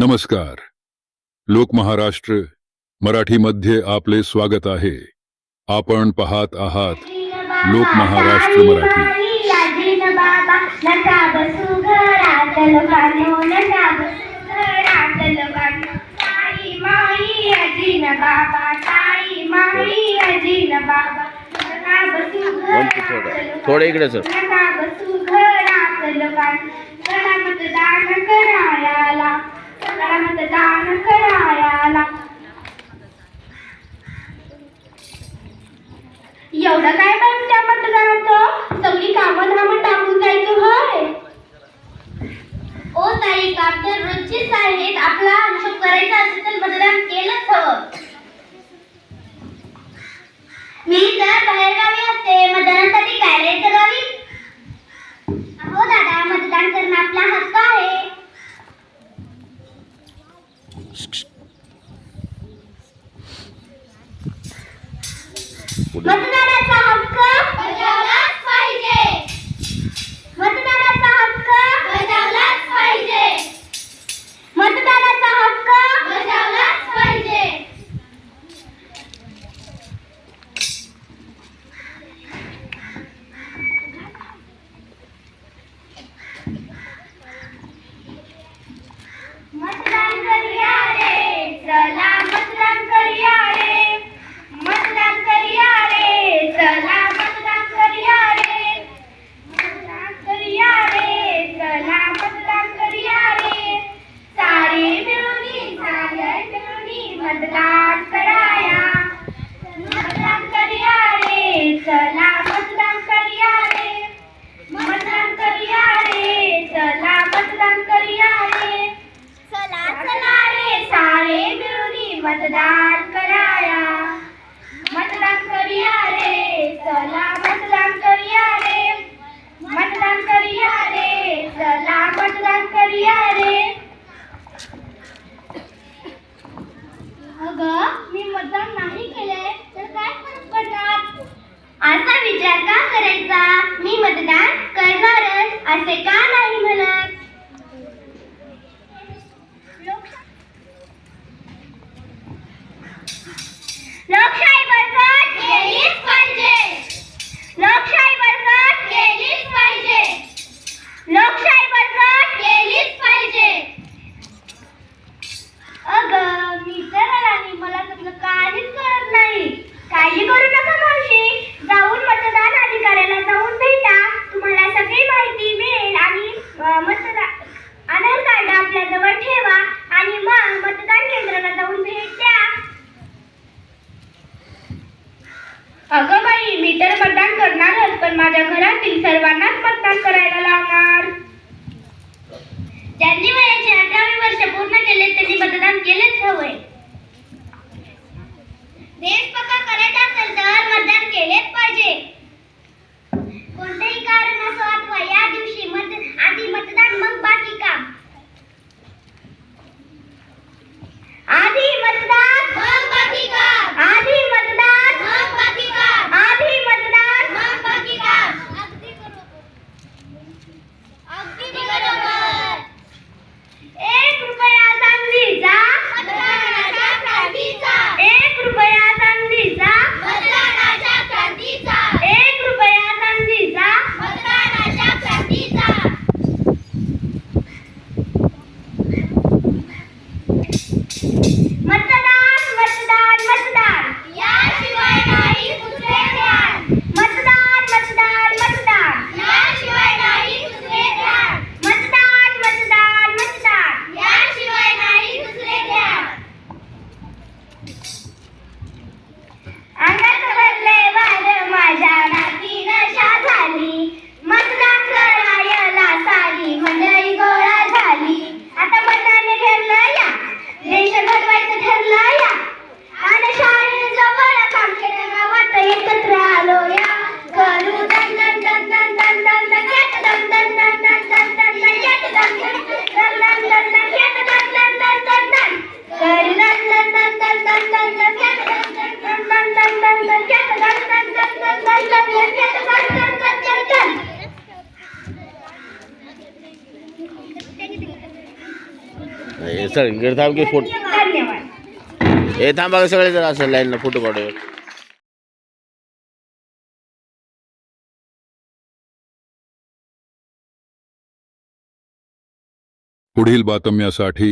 नमस्कार. लोकमहाराष्ट्र मराठीमध्ये आपले स्वागत आहे. आपण पाहत आहात लोकमहाराष्ट्र मराठी. थोडे इकडे सर. एवढं काय पण त्या मतदानाचं सगळी कामं धामं टाकून जायचं होय. ओ ताई, काम तर रोजचीच आहेत. आपला हिशोब करायचा असेल तर मतदान केलंच हवं. मी तर बाहेरगावी असते, मतदानासाठी काय यायचं गावी? हो दादा, मतदान करणं आपला हक्क आहे. मतदानाचा हक्क बजावलाच पाहिजे. मतदानाचा हक्क बजावलाच पाहिजे. मतदानाचा हक्क बजावलाच पाहिजे. मतदान करूया रे, चला मतदान करूया रे. मतदान करूया रे, चला मतदान करूया रे. मतदान करूया रे, चला मतदान करूया रे. सारे मिळून मतदान कराया. मतदान करूया रे, चला मतदान करूया रे. मतदान करूया रे, चला मतदान करूया रे. चला चला रे, सारे मिळून मतदान कराया. मतदान करूया रे, चला मतदान करूया रे. मतदान करूया रे, चला मतदान करूया रे. अगं, मी मतदान नाही केलंय तर काय फरक पडणार? असा विचार का करायचा? मी मतदान करणारच असे का नाही म्हणत? लोकशाही बळकट केलीच पाहिजे. लोकशाही बळकट केलीच पाहिजे. लोकशाही बळकट केलीच पाहिजे. अगं, मी तर राणी, मला तुला काहीच कळत नाही. काळजी करू नका मावशी, जाऊन मतदान अधिकाऱ्याला जाऊन भेटा. तुम्हाला सगळी माहिती मिळेल आणि मतदान आधार कार्ड आपल्या जवळ ठेवा आणि मग मतदान केंद्राला जाऊन भेट द्या. अगं बाई, मी तर मतदान करणारच, पण माझ्या घरातील सर्वांनाच मतदान करायला लावणार. ज्यांनी वयाचे 18 वर्ष पूर्ण केले त्यांनी मतदान केलेच हवंय. देश पक्का करायचा असेल तर मतदान केलेच पाहिजे. कोणतेही कारण असो अथवा या दिवशी आधी मतदान मग बाकी काम. आधी मतदान मग बाकी काम. आधी मतदान मग बाकी काम. आधी मतदान मग बाकी काम. अगदी बरोबर. 1 रुपया चांदीचा मतदानाच्या क्रांतीचा. 1 रुपया चांदीचा मतदानाच्या क्रांतीचा. हे सर इकडे थांब की फोटो धन्यवाद. हे थांबा सगळे जर असं लाईन फोटो काढूया. पुढील बातम्यासाठी